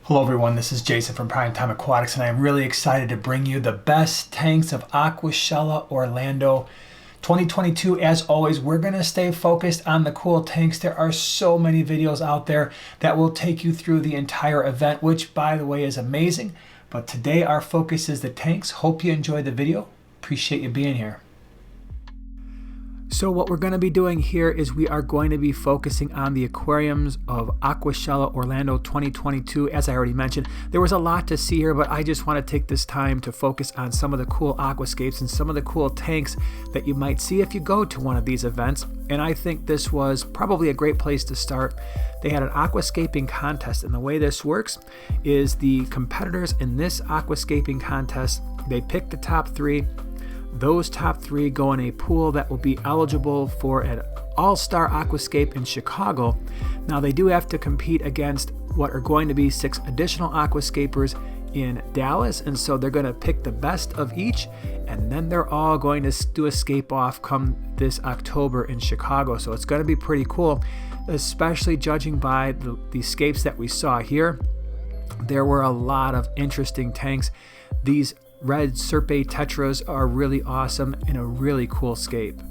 Hello everyone, this is Jason from Primetime Aquatics, and I am really excited to bring you the best tanks of Aquashella Orlando 2022. As always, we're going to stay focused on the cool tanks. There are so many videos out there that will take you through the entire event, which by the way is amazing. But today our focus is the tanks. Hope you enjoyed the video. Appreciate you being here. So what we're going to be doing here is we are going to be focusing on the aquariums of Aquashella Orlando 2022. As I already mentioned, there was a lot to see here, but I just want to take this time to focus on some of the cool aquascapes and some of the cool tanks that you might see if you go to one of these events. And I think this was probably a great place to start. They had an aquascaping contest, and the way this works is the competitors in this aquascaping contest, they pick the top three. Those top three go in a pool that will be eligible for an all-star aquascape in Chicago. Now they do have to compete against what are going to be 6 additional aquascapers in Dallas, and so they're going to pick the best of each, and then they're all going to do a scape off come this October in Chicago. So it's going to be pretty cool, especially judging by the scapes that we saw here. There were a lot of interesting tanks. These red Serpe tetras are really awesome and a really cool scape.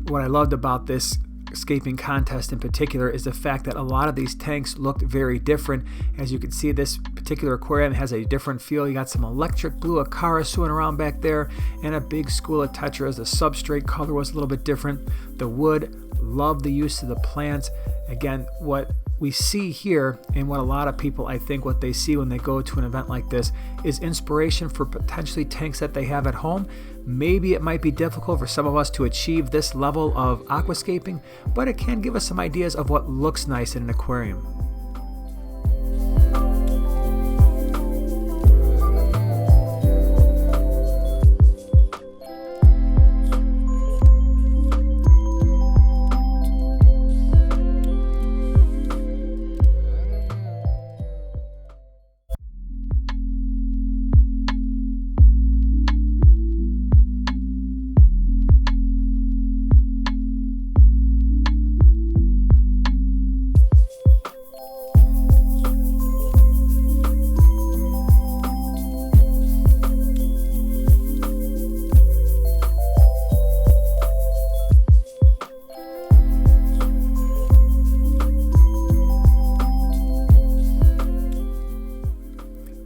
What I loved about this scaping contest in particular is the fact that a lot of these tanks looked very different. As you can see, this particular aquarium has a different feel. You got some electric blue acara swimming around back there and a big school of tetras. The substrate color was a little bit different. The wood, loved the use of the plants. Again, what we see here, and what a lot of people, I think, what they see when they go to an event like this is inspiration for potentially tanks that they have at home. Maybe it might be difficult for some of us to achieve this level of aquascaping, but it can give us some ideas of what looks nice in an aquarium.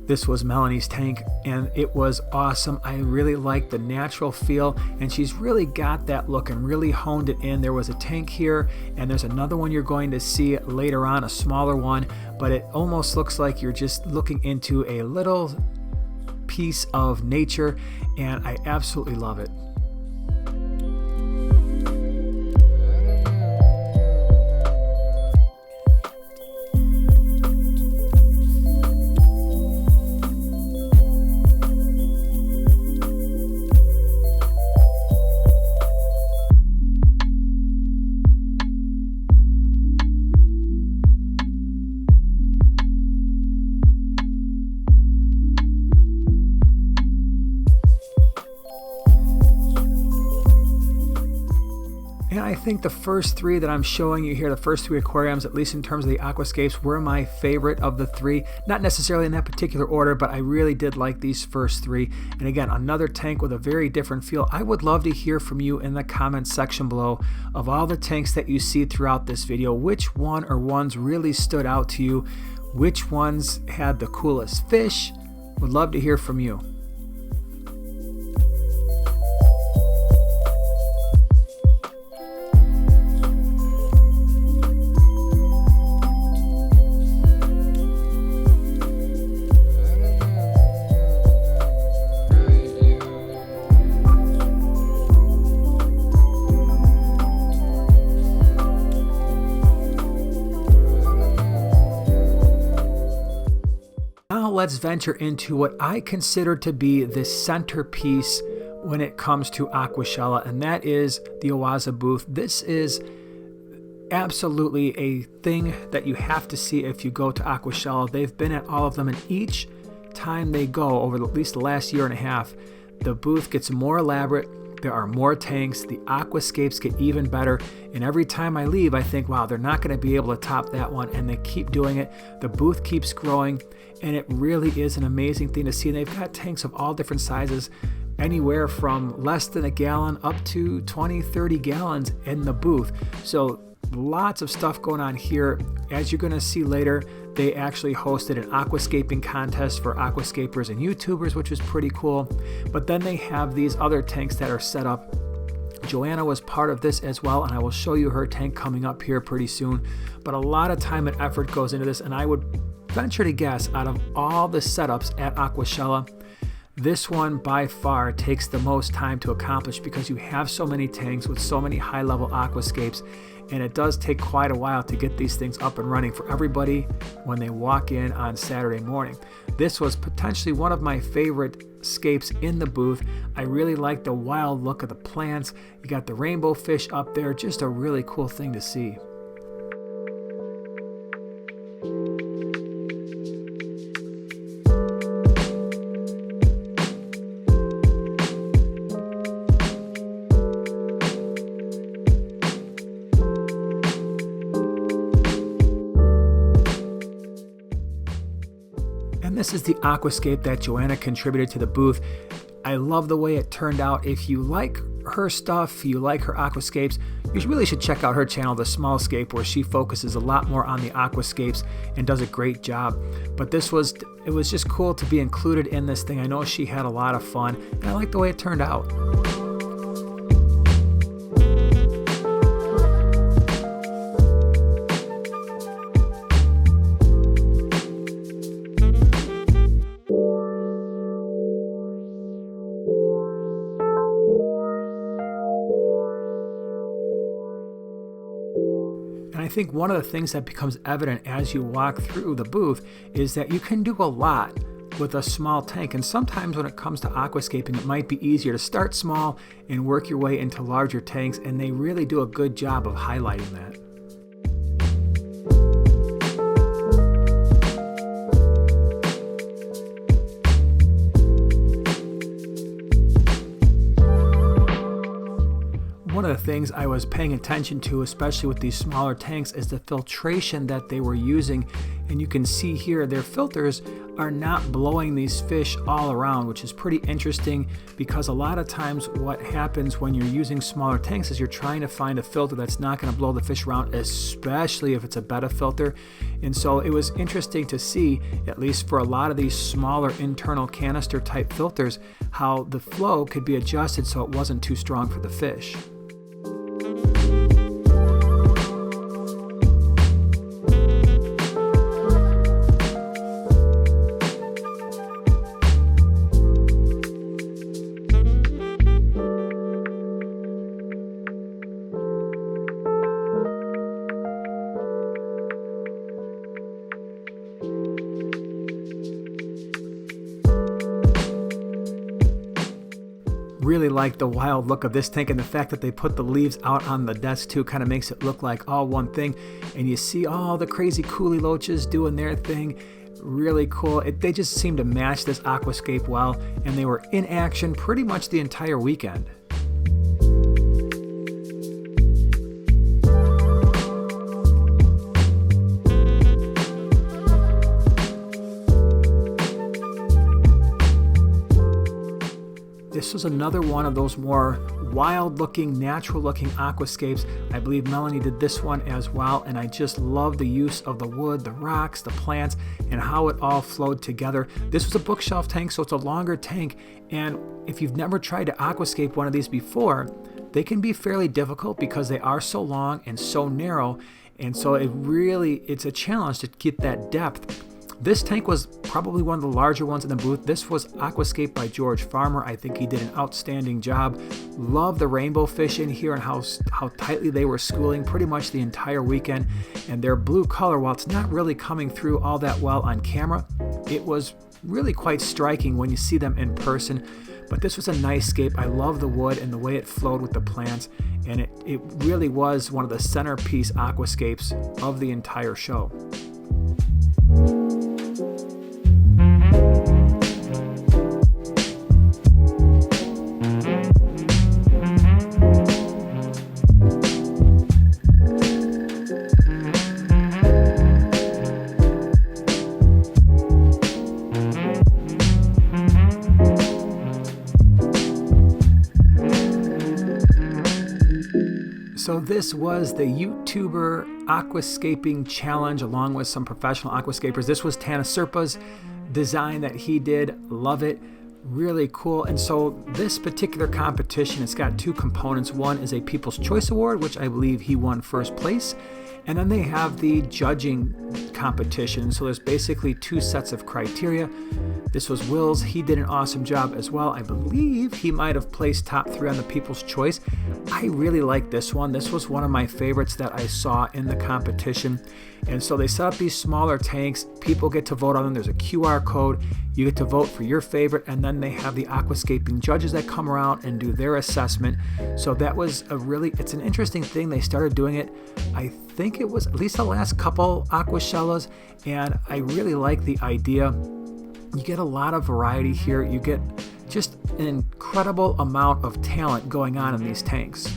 This was Melanie's tank, and it was awesome. I really liked the natural feel, and she's really got that look and really honed it in. There was a tank here, and there's another one you're going to see later on, a smaller one, but it almost looks like you're just looking into a little piece of nature, and I absolutely love it. And I think the first 3 that I'm showing you here, the first 3 aquariums, at least in terms of the aquascapes, were my favorite of the 3. Not necessarily in that particular order, but I really did like these first 3. And again, another tank with a very different feel. I would love to hear from you in the comments section below of all the tanks that you see throughout this video. Which one or ones really stood out to you? Which ones had the coolest fish? Would love to hear from you. now let's venture into what I consider to be the centerpiece when it comes to Aquashella, and that is the Oaza booth. This is absolutely a thing that you have to see if you go to Aquashella. They've been at all of them, and each time they go, over at least the last year and a half, the booth gets more elaborate. There are more tanks, the aquascapes get even better, and every time I leave I think, wow, they're not going to be able to top that one, and they keep doing it. The booth keeps growing, and it really is an amazing thing to see. And they've got tanks of all different sizes, anywhere from less than a gallon up to 20-30 gallons in the booth. So lots of stuff going on here. As you're going to see later, they actually hosted an aquascaping contest for aquascapers and YouTubers, which was pretty cool. But then they have these other tanks that are set up. Joanna was part of this as well, and I will show you her tank coming up here pretty soon. But a lot of time and effort goes into this, and I would venture to guess, out of all the setups at Aquashella, this one by far takes the most time to accomplish, because you have so many tanks with so many high-level aquascapes, and it does take quite a while to get these things up and running for everybody when they walk in on Saturday morning. This was potentially one of my favorite scapes in the booth. I really like the wild look of the plants. You got the rainbow fish up there, just a really cool thing to see. This is the aquascape that Joanna contributed to the booth. I love the way it turned out. If you like her stuff, you like her aquascapes, you really should check out her channel, The Small Scape, where she focuses a lot more on the aquascapes and does a great job. But it was just cool to be included in this thing. I know she had a lot of fun, and I like the way it turned out. I think one of the things that becomes evident as you walk through the booth is that you can do a lot with a small tank, and sometimes when it comes to aquascaping, it might be easier to start small and work your way into larger tanks, and they really do a good job of highlighting that. One of the things I was paying attention to, especially with these smaller tanks, is the filtration that they were using. And you can see here their filters are not blowing these fish all around, which is pretty interesting, because a lot of times what happens when you're using smaller tanks is you're trying to find a filter that's not going to blow the fish around, especially if it's a betta filter. And so it was interesting to see, at least for a lot of these smaller internal canister type filters, how the flow could be adjusted so it wasn't too strong for the fish. Really like the wild look of this tank, and the fact that they put the leaves out on the desk too kind of makes it look like all one thing, and you see all the crazy coolie loaches doing their thing. Really cool. They just seem to match this aquascape well, and they were in action pretty much the entire weekend. This was another one of those more wild-looking, natural-looking aquascapes. I believe Melanie did this one as well, and I just love the use of the wood, the rocks, the plants, and how it all flowed together. This was a bookshelf tank, so it's a longer tank, and if you've never tried to aquascape one of these before, they can be fairly difficult because they are so long and so narrow, and so it's a challenge to get that depth. This tank was probably one of the larger ones in the booth. This was aquascaped by George Farmer. I think he did an outstanding job. Love the rainbow fish in here and how tightly they were schooling pretty much the entire weekend. And their blue color, while it's not really coming through all that well on camera, it was really quite striking when you see them in person. But this was a nice scape. I love the wood and the way it flowed with the plants, and it really was one of the centerpiece aquascapes of the entire show. So this was the YouTuber Aquascaping Challenge along with some professional aquascapers. This was Tana Serpa's design that he did. Love it. Really cool. And so this particular competition, it's got two components. One is a People's Choice Award, which I believe he won first place. And then they have the judging competition. So there's basically two sets of criteria. This was Will's. He did an awesome job as well. I believe he might have placed top 3 on the People's Choice. I really like this one. This was one of my favorites that I saw in the competition. And so they set up these smaller tanks. People get to vote on them. There's a QR code. You get to vote for your favorite, and then they have the aquascaping judges that come around and do their assessment. So that was it's an interesting thing. They started doing it, I think it was at least the last couple Aquashellas, and I really like the idea. You get a lot of variety here. You get just an incredible amount of talent going on in these tanks.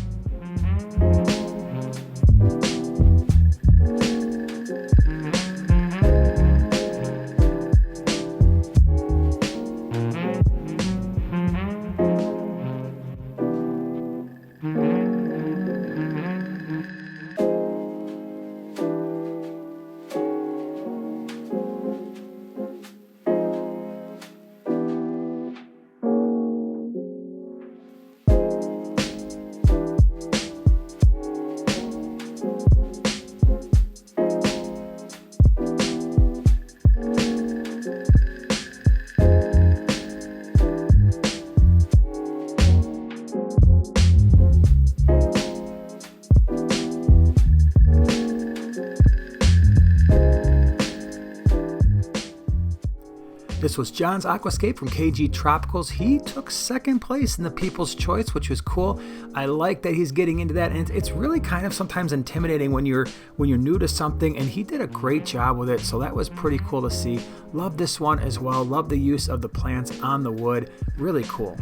This was John's Aquascape from KG Tropicals. He took second place in the People's Choice, which was cool. I like that he's getting into that, and it's really kind of sometimes intimidating when you're new to something, and he did a great job with it, so that was pretty cool to see. Love this one as well. Love the use of the plants on the wood. Really cool.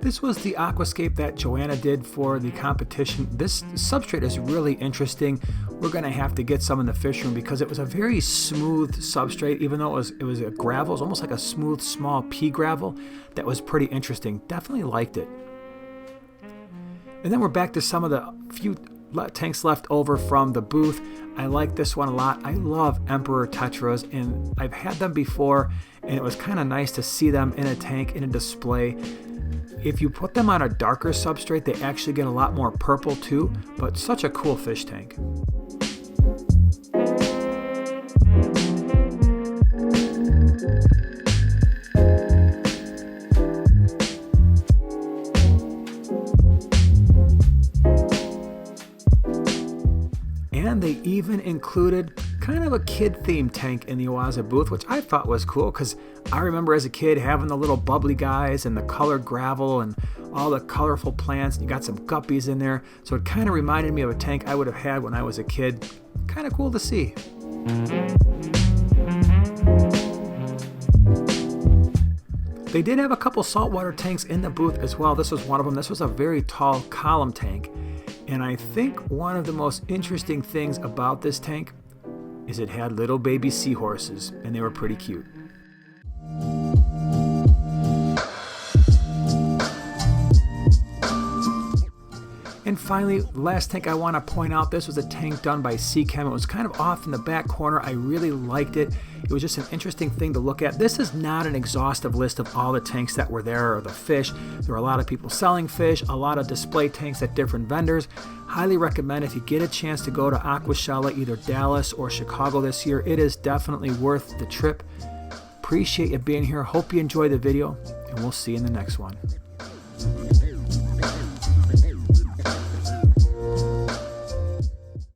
This was the aquascape that Joanna did for the competition. This substrate is really interesting. We're going to have to get some in the fish room because it was a very smooth substrate, even though it was a gravel. It was almost like a smooth, small pea gravel. That was pretty interesting. Definitely liked it. And then we're back to some of the few tanks left over from the booth. I like this one a lot. I love Emperor Tetras, and I've had them before, and it was kind of nice to see them in a tank, in a display. If you put them on a darker substrate, they actually get a lot more purple too, but such a cool fish tank. And they even included kind of a kid-themed tank in the Oaza booth, which I thought was cool because I remember as a kid having the little bubbly guys and the colored gravel and all the colorful plants, and you got some guppies in there. So it kind of reminded me of a tank I would have had when I was a kid. Kind of cool to see. They did have a couple saltwater tanks in the booth as well. This was one of them. This was a very tall column tank. And I think one of the most interesting things about this tank is it had little baby seahorses, and they were pretty cute. And finally, last tank I want to point out, this was a tank done by Seachem. It was kind of off in the back corner. I really liked it. It was just an interesting thing to look at. This is not an exhaustive list of all the tanks that were there or the fish. There were a lot of people selling fish, a lot of display tanks at different vendors. Highly recommend if you get a chance to go to Aquashella, either Dallas or Chicago this year. It is definitely worth the trip. Appreciate you being here. Hope you enjoyed the video, and we'll see you in the next one.